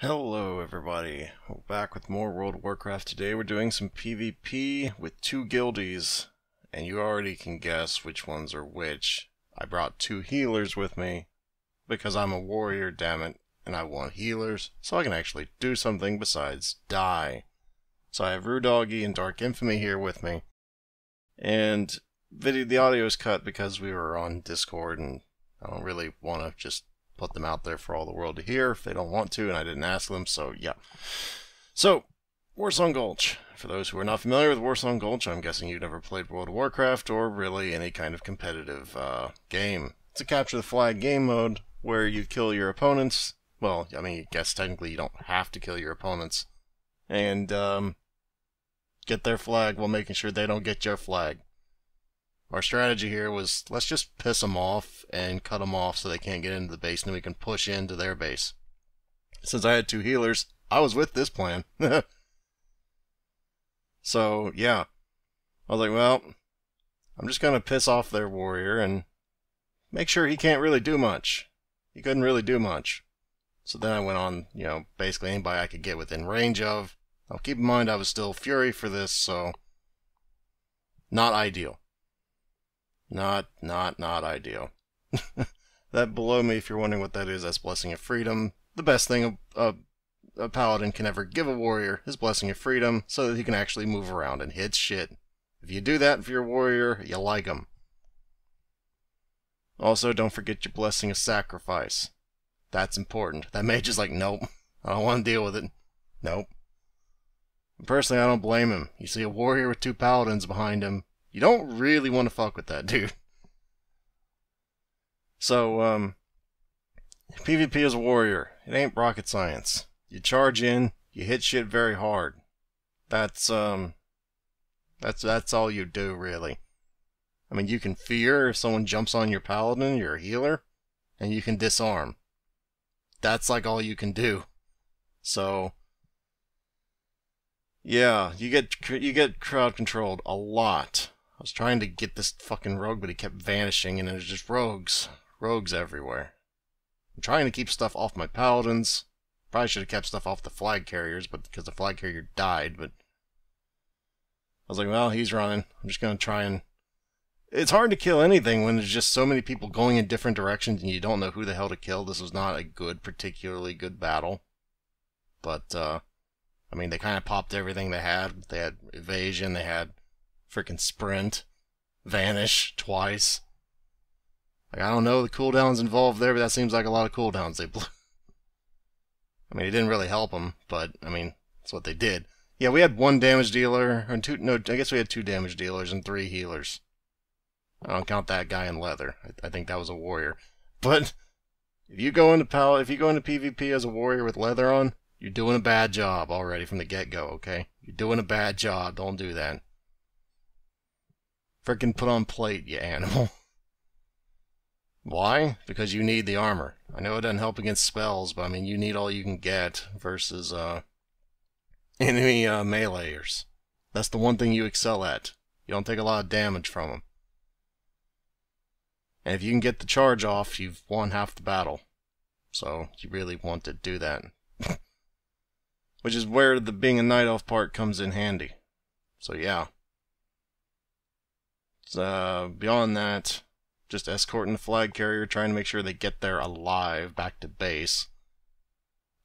Hello everybody, we're back with more World of Warcraft. Today we're doing some PvP with two guildies, and you already can guess which ones are which. I brought two healers with me, because I'm a warrior, damn it, and I want healers, so I can actually do something besides die. So I have Rudoggy and Dark Infamy here with me, and the audio is cut because we were on Discord, and I don't really want to just put them out there for all the world to hear if they don't want to, and I didn't ask them, so yeah. So, Warsong Gulch. For those who are not familiar with Warsong Gulch, I'm guessing you've never played World of Warcraft or really any kind of competitive game. It's a capture the flag game mode where you kill your opponents. Well, I mean, I guess technically you don't have to kill your opponents. And get their flag while making sure they don't get your flag. Our strategy here was, let's just piss them off and cut them off so they can't get into the base, and then we can push into their base. Since I had two healers, I was with this plan. So, yeah. I was like, well, I'm just going to piss off their warrior and make sure he can't really do much. He couldn't really do much. So then I went on, basically anybody I could get within range of. Now keep in mind I was still Fury for this, so not ideal. Not ideal. That below me, if you're wondering what that is, that's Blessing of Freedom. The best thing a paladin can ever give a warrior is Blessing of Freedom, so that he can actually move around and hit shit. If you do that for your warrior, you like him. Also, don't forget your Blessing of Sacrifice. That's important. That mage is like, nope, I don't want to deal with it. Nope. Personally, I don't blame him. You see a warrior with two paladins behind him, you don't really want to fuck with that dude. So, PvP as a warrior, it ain't rocket science. You charge in, you hit shit very hard. That's all you do, really. I mean, you can fear if someone jumps on your paladin, you're a healer, and you can disarm. That's like all you can do. So, yeah, you get crowd controlled a lot. I was trying to get this fucking rogue, but he kept vanishing, and there's just rogues. Rogues everywhere. I'm trying to keep stuff off my paladins. Probably should have kept stuff off the flag carriers, but because the flag carrier died, but I was like, well, he's running. I'm just going to try and... It's hard to kill anything when there's just so many people going in different directions and you don't know who the hell to kill. This was not a particularly good battle. But, I mean, they kind of popped everything they had. They had evasion, they had freaking sprint, vanish twice. Like, I don't know the cooldowns involved there, but that seems like a lot of cooldowns they blew. I mean, it didn't really help them, but, I mean, that's what they did. Yeah, we had one damage dealer, or two, no, I guess we had two damage dealers and three healers. I don't count that guy in leather. I think that was a warrior. But, if you go into PvP as a warrior with leather on, you're doing a bad job already from the get-go, okay? You're doing a bad job, don't do that. Frickin' put on plate, you animal. Why? Because you need the armor. I know it doesn't help against spells, but I mean, you need all you can get versus enemy meleeers. That's the one thing you excel at. You don't take a lot of damage from them. And if you can get the charge off, you've won half the battle. So, you really want to do that. Which is where the being a night elf part comes in handy. So yeah. Beyond that, just escorting the flag carrier, trying to make sure they get there alive back to base.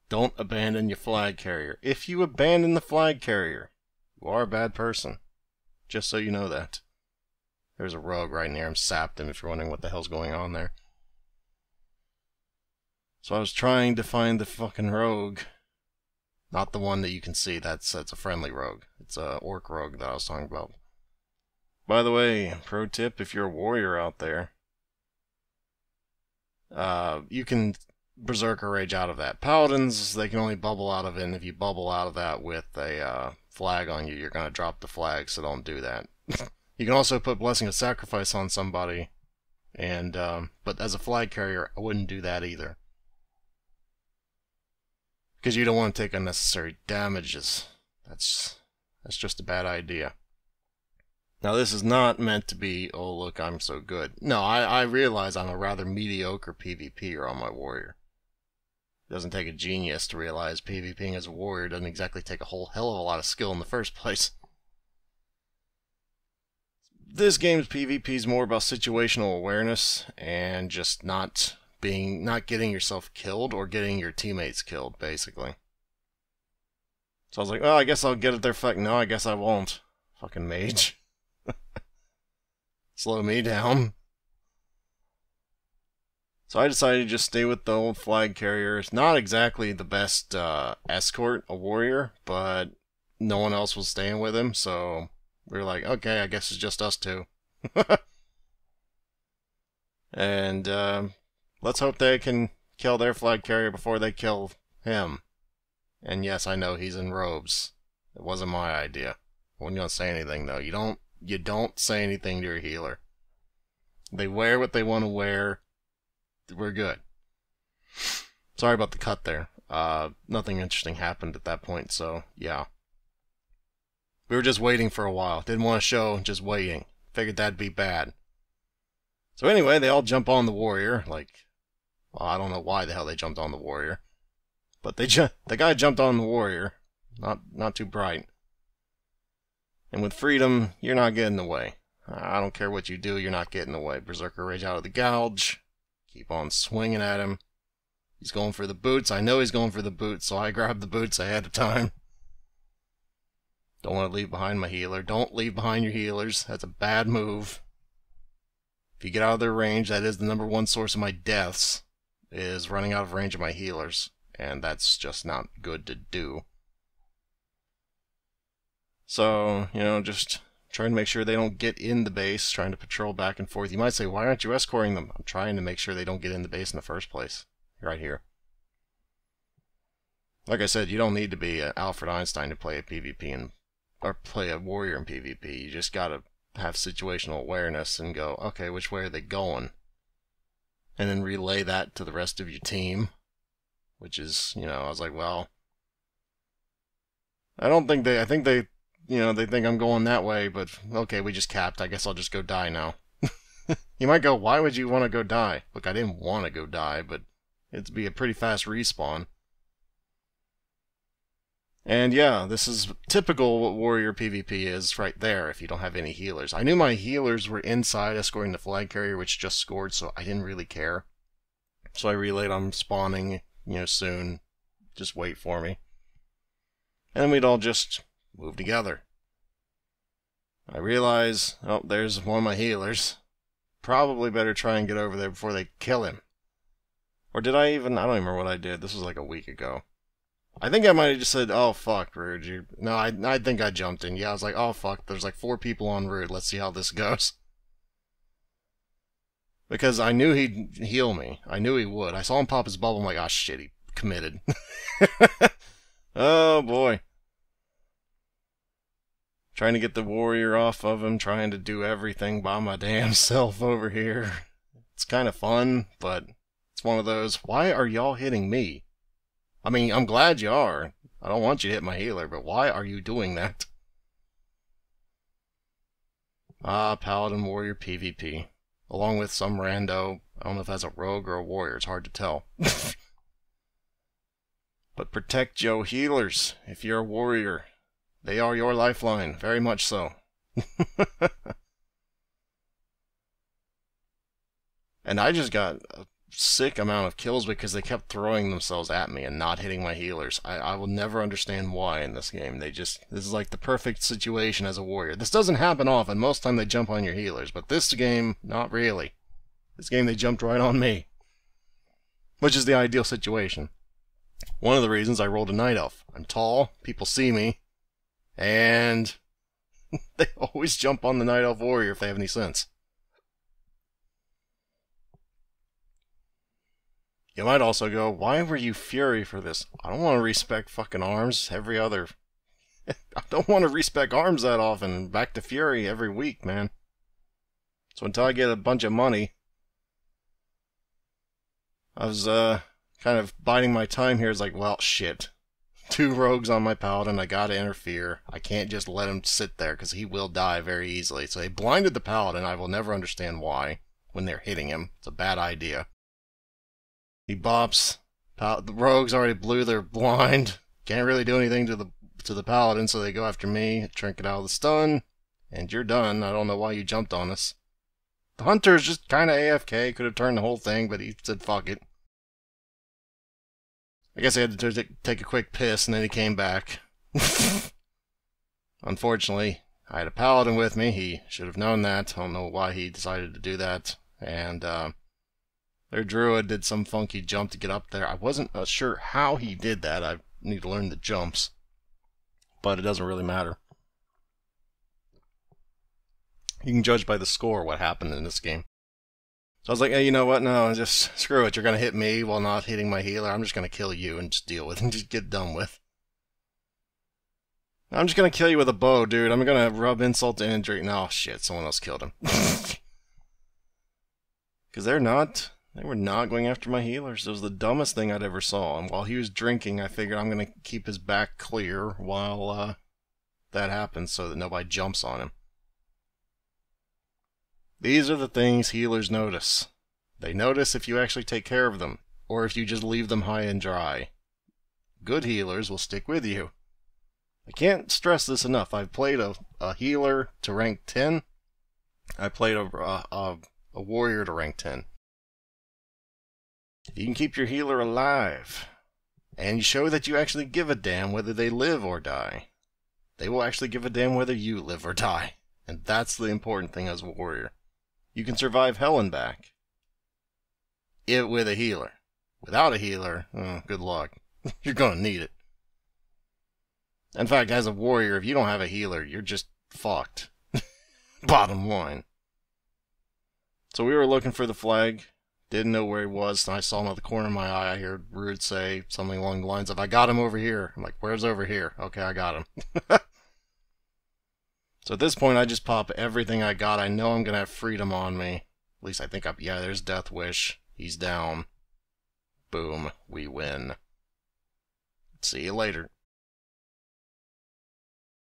Don't abandon your flag carrier. If you abandon the flag carrier, you are a bad person. Just so you know that. There's a rogue right near him, sapped him if you're wondering what the hell's going on there. So I was trying to find the fucking rogue. Not the one that you can see, that's a friendly rogue. It's a orc rogue that I was talking about. By the way, pro tip, if you're a warrior out there, you can Berserker Rage out of that. Paladins, they can only bubble out of it, and if you bubble out of that with a flag on you, you're going to drop the flag, so don't do that. You can also put Blessing of Sacrifice on somebody, and but as a flag carrier, I wouldn't do that either. Because you don't want to take unnecessary damages. That's just a bad idea. Now, this is not meant to be, oh, look, I'm so good. No, I realize I'm a rather mediocre PvPer on my warrior. doesn't take a genius to realize PvPing as a warrior doesn't exactly take a whole hell of a lot of skill in the first place. This game's PvP is more about situational awareness and just not getting yourself killed or getting your teammates killed, basically. So I was like, oh, I guess I'll get it there. Fuck, no, I guess I won't. Fucking mage. Slow me down. So I decided to just stay with the old flag carrier. It's not exactly the best escort, a warrior, but no one else was staying with him, so we were like, okay, I guess it's just us two. And let's hope they can kill their flag carrier before they kill him. And yes, I know he's in robes. It wasn't my idea. I wasn't gonna say anything though. You don't say anything to your healer. They wear what they want to wear. We're good. Sorry about the cut there. Nothing interesting happened at that point, so yeah. We were just waiting for a while. Didn't want to show, just waiting. Figured that'd be bad. So anyway, they all jump on the warrior. Like, well, I don't know why the hell they jumped on the warrior. But the guy jumped on the warrior. Not too bright. And with freedom, you're not getting away. I don't care what you do, you're not getting away. Berserker Rage out of the gouge. Keep on swinging at him. He's going for the boots. I know he's going for the boots, so I grabbed the boots ahead of time. Don't want to leave behind my healer. Don't leave behind your healers. That's a bad move. If you get out of their range, that is the #1 source of my deaths, is running out of range of my healers. And that's just not good to do. So, you know, just trying to make sure they don't get in the base, trying to patrol back and forth. You might say, why aren't you escorting them? I'm trying to make sure they don't get in the base in the first place. Right here. Like I said, you don't need to be Alfred Einstein to play a PvP or play a warrior in PvP. You just gotta have situational awareness and go, okay, which way are they going? And then relay that to the rest of your team. Which is, you know, I was like, well, I think they, you know, they think I'm going that way, but okay, we just capped. I guess I'll just go die now. You might go, why would you want to go die? Look, I didn't want to go die, but it'd be a pretty fast respawn. And yeah, this is typical what warrior PvP is right there if you don't have any healers. I knew my healers were inside escorting the flag carrier, which just scored, so I didn't really care. So I relayed on spawning, you know, soon. Just wait for me. And we'd all just move together. I realize, oh, there's one of my healers. Probably better try and get over there before they kill him. Or did I don't remember what I did. This was like a week ago. I think I might have just said, oh, fuck, Rude. No, I think I jumped in. Yeah, I was like, oh, fuck, there's like 4 people on Rude. Let's see how this goes. Because I knew he'd heal me. I knew he would. I saw him pop his bubble. I'm like, oh, shit, he committed. Oh, boy. Trying to get the warrior off of him, trying to do everything by my damn self over here. It's kind of fun, but it's one of those, why are y'all hitting me? I mean, I'm glad you are. I don't want you to hit my healer, but why are you doing that? Ah, Paladin Warrior PvP. Along with some rando, I don't know if that's a rogue or a warrior, it's hard to tell. But protect your healers if you're a warrior. They are your lifeline, very much so. And I just got a sick amount of kills because they kept throwing themselves at me and not hitting my healers. I will never understand why in this game. This is like the perfect situation as a warrior. This doesn't happen often. Most time they jump on your healers, but this game, not really. This game they jumped right on me. Which is the ideal situation. One of the reasons I rolled a Night Elf. I'm tall, people see me, and they always jump on the Night Elf Warrior if they have any sense. You might also go, why were you Fury for this? I don't want to respec fucking arms every other... I don't want to respec arms that often. Back to Fury every week, man. So until I get a bunch of money... I was, kind of biding my time here. It's like, well, shit. 2 rogues on my paladin, I gotta interfere. I can't just let him sit there, because he will die very easily. So they blinded the paladin. I will never understand why, when they're hitting him. It's a bad idea. He bops. The rogues already blew their blind. Can't really do anything to the paladin, so they go after me, trinket out of the stun, and you're done. I don't know why you jumped on us. The hunter's just kind of AFK. Could have turned the whole thing, but he said fuck it. I guess I had to take a quick piss, and then he came back. Unfortunately, I had a paladin with me. He should have known that. I don't know why he decided to do that. And their druid did some funky jump to get up there. I wasn't sure how he did that. I need to learn the jumps. But it doesn't really matter. You can judge by the score what happened in this game. So I was like, hey, you know what? No, just screw it. You're going to hit me while not hitting my healer. I'm just going to kill you and just deal with it and just get done with. I'm just going to kill you with a bow, dude. I'm going to rub insult to injury. No, shit. Someone else killed him. Because they were not going after my healers. It was the dumbest thing I'd ever saw. And while he was drinking, I figured I'm going to keep his back clear while that happens so that nobody jumps on him. These are the things healers notice. They notice if you actually take care of them, or if you just leave them high and dry. Good healers will stick with you. I can't stress this enough. I've played a healer to rank 10. I played a warrior to rank 10. If you can keep your healer alive, and you show that you actually give a damn whether they live or die, they will actually give a damn whether you live or die. And that's the important thing as a warrior. You can survive hell and back with a healer. Without a healer, good luck. You're going to need it. In fact, as a warrior, if you don't have a healer, you're just fucked. Bottom line. So we were looking for the flag. Didn't know where he was. And I saw him out the corner of my eye. I heard Rude say something along the lines of, I got him over here. I'm like, where's over here? Okay, I got him. So at this point, I just pop everything I got. I know I'm going to have freedom on me. At least I think yeah, there's Death Wish. He's down. Boom. We win. See you later.